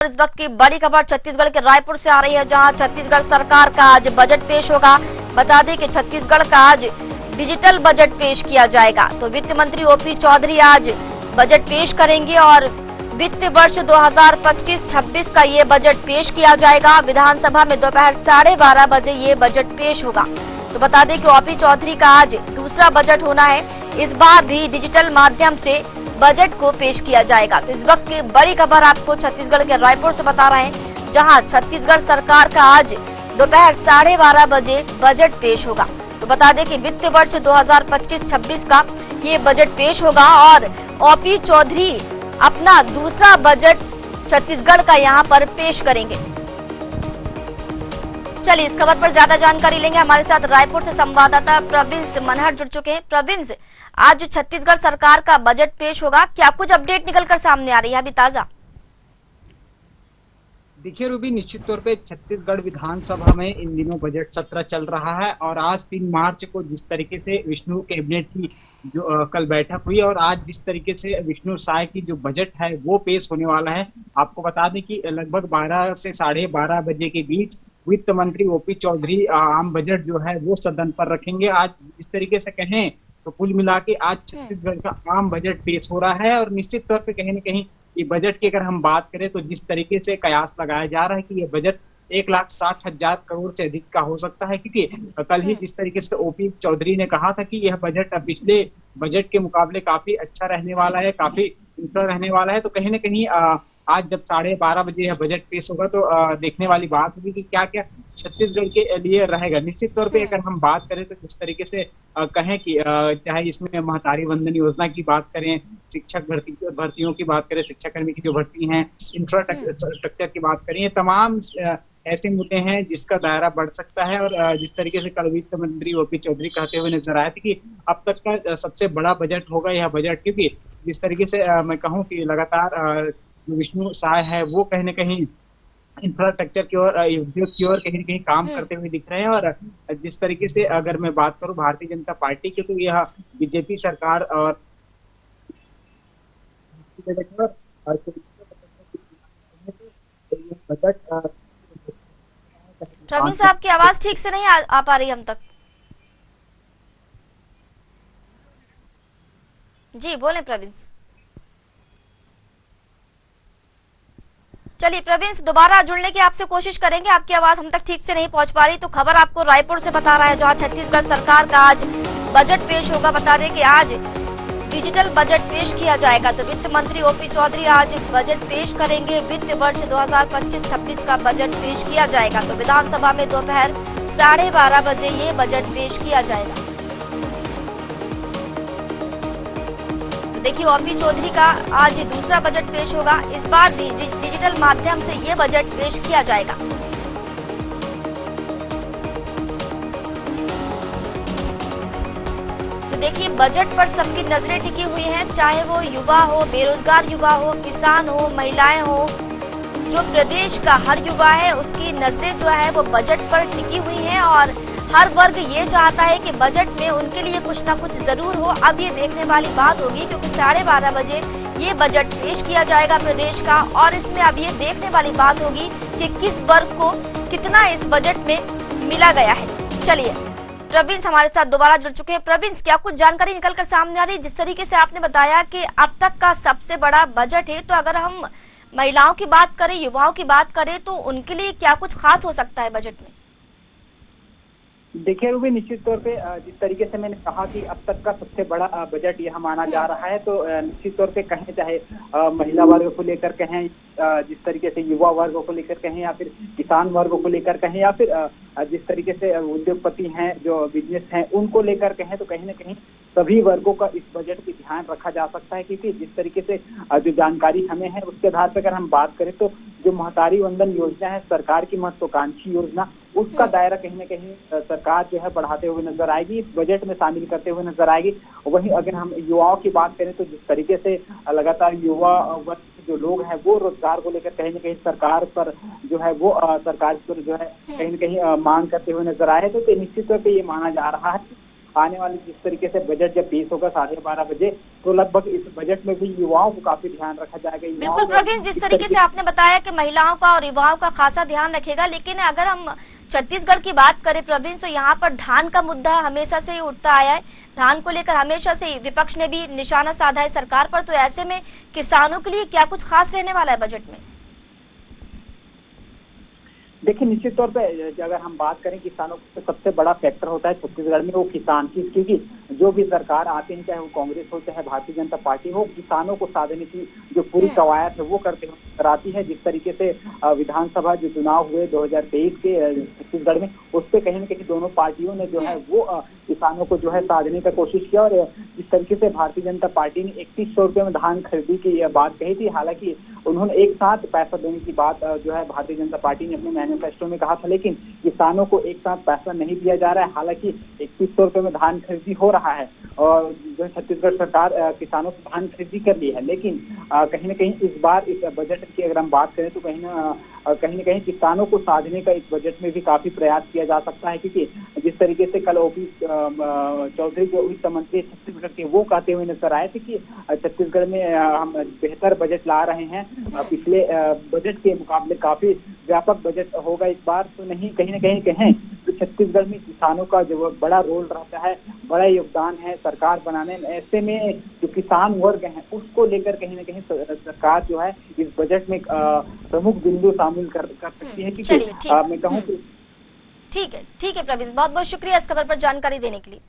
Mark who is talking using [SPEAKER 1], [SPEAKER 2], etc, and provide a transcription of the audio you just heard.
[SPEAKER 1] इस वक्त की बड़ी खबर छत्तीसगढ़ के रायपुर से आ रही है, जहां छत्तीसगढ़ सरकार का आज बजट पेश होगा। बता दें कि छत्तीसगढ़ का आज डिजिटल बजट पेश किया जाएगा। तो वित्त मंत्री ओपी चौधरी आज बजट पेश करेंगे और वित्त वर्ष 2025-26 का ये बजट पेश किया जाएगा। विधानसभा में दोपहर 12:30 बजे ये बजट पेश होगा। तो बता दें कि ओपी चौधरी का आज दूसरा बजट होना है। इस बार भी डिजिटल माध्यम से बजट को पेश किया जाएगा। तो इस वक्त की बड़ी खबर आपको छत्तीसगढ़ के रायपुर से बता रहे हैं, जहां छत्तीसगढ़ सरकार का आज दोपहर 12:30 बजे बजट पेश होगा। तो बता दें कि वित्त वर्ष 2025-26 का ये बजट पेश होगा और ओपी चौधरी अपना दूसरा बजट छत्तीसगढ़ का यहां पर पेश करेंगे। चलिए इस खबर पर ज्यादा जानकारी लेंगे। हमारे साथ रायपुर से संवाददाता प्रवीण मनहर जुड़ चुके हैं। प्रवीण, आज छत्तीसगढ़ सरकार का बजट पेश होगा, क्या कुछ अपडेट निकलकर सामने आ रही है अभी ताजा?
[SPEAKER 2] देखिए रूबी, निश्चित तौर पे छत्तीसगढ़ विधानसभा में इन दिनों बजट सत्र चल रहा है और आज 3 मार्च को जिस तरीके से विष्णु कैबिनेट की जो कल बैठक हुई और आज जिस तरीके से विष्णु साय की जो बजट है वो पेश होने वाला है। आपको बता दें कि लगभग 12 से 12:30 बजे के बीच वित्त मंत्री ओपी चौधरी आम बजट जो है वो सदन पर रखेंगे। आज जिस तरीके से कहें तो कुल मिला के आज छत्तीसगढ़ का आम बजट पेश हो रहा है और निश्चित तौर पे कहीं न कहीं ये बजट की अगर हम बात करें तो जिस तरीके से कयास लगाया जा रहा है कि ये बजट 1,60,000 करोड़ से अधिक का हो सकता है, क्योंकि कल ही जिस तरीके से ओपी चौधरी ने कहा था कि यह बजट पिछले बजट के मुकाबले काफी अच्छा रहने वाला है, काफी ऊंचा रहने वाला है। तो कहीं न कहीं आज जब 12:30 बजे यह बजट पेश होगा तो देखने वाली बात होगी कि क्या क्या छत्तीसगढ़ के लिए रहेगा। निश्चित तौर पे अगर हम बात करें तो जिस तरीके से कहें कि चाहे इसमें महतारी वंदन योजना की बात करें, शिक्षक भर्तियों की बात करें, शिक्षाकर्मी की जो भर्ती हैं, इंफ्रास्ट्रक्चर की बात करें, ये तमाम ऐसे मुद्दे हैं जिसका दायरा बढ़ सकता है। और जिस तरीके से कल वित्त मंत्री ओपी चौधरी कहते हुए नजर आए थे कि अब तक का सबसे बड़ा बजट होगा यह बजट, क्योंकि जिस तरीके से मैं कहूँ कि लगातार विष्णु साय है वो कहीं न कहीं इंफ्रास्ट्रक्चर की ओर, उद्योग की ओर कहीं न कहीं काम करते हुए दिख रहे हैं। और जिस तरीके से अगर मैं बात करूं भारतीय जनता पार्टी की, तो यह बीजेपी सरकार और
[SPEAKER 1] प्रवीण साहब की आवाज ठीक से नहीं आ पा रही हम तक। जी बोले प्रवीण। चलिए प्रवीण, दोबारा जुड़ने की आपसे कोशिश करेंगे, आपकी आवाज हम तक ठीक से नहीं पहुंच पा रही। तो खबर आपको रायपुर से बता रहा है, जहां छत्तीसगढ़ सरकार का आज बजट पेश होगा। बता दें कि आज डिजिटल बजट पेश किया जाएगा। तो वित्त मंत्री ओपी चौधरी आज बजट पेश करेंगे। वित्त वर्ष 2025-26 का बजट पेश किया जाएगा। तो विधानसभा में दोपहर 12:30 बजे ये बजट पेश किया जाएगा। देखिए ओपी चौधरी का आज दूसरा बजट पेश होगा। इस बार भी डिजिटल माध्यम से ये बजट पेश किया जाएगा। तो देखिए बजट पर सबकी नजरें टिकी हुई हैं, चाहे वो युवा हो, बेरोजगार युवा हो, किसान हो, महिलाएं हो। जो प्रदेश का हर युवा है उसकी नजरें जो है वो बजट पर टिकी हुई हैं और हर वर्ग ये चाहता है कि बजट में उनके लिए कुछ ना कुछ जरूर हो। अब ये देखने वाली बात होगी, क्योंकि 12:30 बजे ये बजट पेश किया जाएगा प्रदेश का, और इसमें अब ये देखने वाली बात होगी कि किस वर्ग को कितना इस बजट में मिला गया है। चलिए प्रवीण हमारे साथ दोबारा जुड़ चुके हैं। प्रवीण, क्या कुछ जानकारी निकलकर सामने आ रही है? जिस तरीके से आपने बताया कि अब तक का सबसे बड़ा बजट है, तो अगर हम महिलाओं की बात करें, युवाओं की बात करें, तो उनके लिए क्या कुछ खास हो सकता है बजट में?
[SPEAKER 3] देखिए रूबी, निश्चित तौर पे जिस तरीके से मैंने कहा कि अब तक का सबसे बड़ा बजट यह माना जा रहा है, तो निश्चित तौर पे कहें चाहे महिला वर्ग को लेकर कहें, जिस तरीके से युवा वर्ग को लेकर कहें, या फिर किसान वर्ग को लेकर कहें, या फिर जिस तरीके से उद्योगपति हैं, जो बिजनेस हैं, उनको लेकर कहें, तो कहीं न कहीं सभी वर्गों का इस बजट पे ध्यान रखा जा सकता है। क्योंकि जिस तरीके से जो जानकारी हमें है उसके आधार पर अगर हम बात करें तो जो महतारी वंदन योजना है, सरकार की महत्वाकांक्षी योजना, उसका दायरा कहीं न कहीं सरकार जो है बढ़ाते हुए नजर आएगी, इस बजट में शामिल करते हुए नजर आएगी। वहीं अगर हम युवाओं की बात करें तो जिस तरीके से लगातार युवा वर्ग जो लोग हैं वो रोजगार को लेकर कहीं न कहीं सरकार पर जो है वो सरकार पर जो है कहीं न कहीं मांग करते हुए नजर आए, तो निश्चित तौर पर ये माना जा रहा है आने वाले जिस तरीके से बजट जब पेश होगा 12:30 बजे, तो लगभग इस बजट में भी युवाओं को काफी ध्यान रखा जाएगा।
[SPEAKER 1] बिल्कुल प्रवीण, जिस तरीके से आपने बताया कि महिलाओं का और युवाओं का खासा ध्यान रखेगा, लेकिन अगर हम छत्तीसगढ़ की बात करें प्रवीण, तो यहाँ पर धान का मुद्दा हमेशा से ही उठता आया है। धान को लेकर हमेशा से विपक्ष ने भी निशाना साधा है सरकार पर, तो ऐसे में किसानों के लिए क्या कुछ खास रहने वाला है बजट में?
[SPEAKER 3] देखिए, निश्चित तौर पे अगर हम बात करें किसानों का सबसे बड़ा फैक्टर होता है छत्तीसगढ़ में वो किसान की, क्योंकि जो भी सरकार आते हैं, चाहे वो कांग्रेस हो चाहे भारतीय जनता पार्टी हो, किसानों को साधने की जो पूरी कवायद है वो कराती है। जिस तरीके से विधानसभा जो चुनाव हुए 2023 के छत्तीसगढ़ में, उस पर कहीं न कहीं दोनों पार्टियों ने जो है वो किसानों को जो है साधने का कोशिश किया। और जिस तरीके से भारतीय जनता पार्टी ने 3100 रुपये में धान खरीदी की बात कही थी, हालांकि उन्होंने एक साथ पैसा देने की बात जो है भारतीय जनता पार्टी ने अपने मैनिफेस्टो में कहा था, लेकिन किसानों को एक साथ पैसा नहीं दिया जा रहा है। हालांकि 3100 रुपये में धान खरीदी हो रहा है और जो छत्तीसगढ़ सरकार किसानों को धान खरीदी कर ली है, लेकिन कहीं न कहीं इस बार इस बजट की अगर हम बात करें तो कहीं न कहीं किसानों को साधने का इस बजट में भी काफी प्रयास किया जा सकता है। क्योंकि जिस तरीके से कल ओपी चौधरी जो वित्त मंत्री छत्तीसगढ़ के, वो कहते हुए नजर आए थे कि छत्तीसगढ़ में हम बेहतर बजट ला रहे हैं, पिछले बजट के मुकाबले काफी व्यापक बजट होगा इस बार। तो नहीं, कहीं न कहीं कहें तो छत्तीसगढ़ में किसानों का जो बड़ा रोल रहता है, बड़ा योगदान है सरकार बनाने में। ऐसे में जो किसान वर्ग है उसको लेकर कहीं न कहीं सरकार जो है इस बजट में प्रमुख बिंदु शामिल कर सकती है। क्योंकि मैं कहूँ
[SPEAKER 1] ठीक है प्रवीण, बहुत बहुत शुक्रिया इस खबर पर जानकारी देने के लिए।